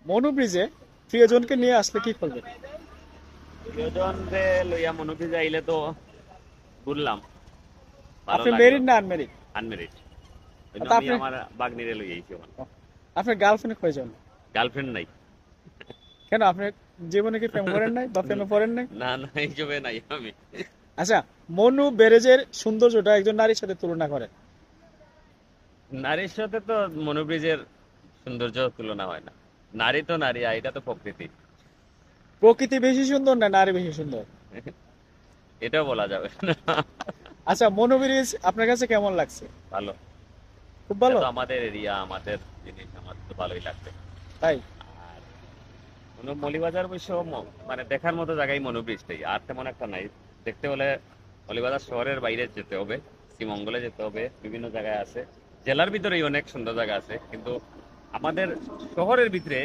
মনু ব্রিজে প্রিয়জনকে নিয়ে আসলে কি করবেন? প্রিয়জন রে লইয়া মনোবিজ আইলে তো ঘুরলাম, ভালো আপনি লাগলো। মেরিড না আনমেরিড? আনমেরিড, তা আমি আপনি, আমার বাগনিরে লই আইছি ওখানে। আপনার গার্লফ্রেন্ড কয়জন? গার্লফ্রেন্ড নাই। কেন, আপনি জীবনে কি প্রেম করেন নাই বা প্রেমে পড়েন নাই? না না, এইসবে নাই আমি। আচ্ছা, মনু ব্যারেজের সৌন্দর্যটা একজন নারীর সাথে তুলনা করেন। নারীর সাথে তো মনোব্রিজের সৌন্দর্য তুলনা হয় না। নারী তো নারী, আর এটা তো প্রকৃতি। প্রকৃতি বেশি সুন্দর না নারী বেশি সুন্দর? এটাও বলা যাবে না। আচ্ছা, মনু ব্রিজ আপনার কাছে কেমন লাগছে? ভালো। খুব এটা ভালো? তো আমাদের এরিয়া, আমাদের জিনিস, আমার তো ভালোই লাগবে। তাই? আর মৌলিবাজার অবশ্য মানে দেখার মতো জায়গায় মনোব্রিজটাই, আর তেমন একটা নাই। দেখতে হলে মৌলিবাজার শহরের বাইরে যেতে হবে, শ্রীমঙ্গলে যেতে হবে, বিভিন্ন জায়গায় আছে। জেলার ভিতরেই অনেক সুন্দর জায়গা আছে, কিন্তু আমাদের শহরের ভিতরে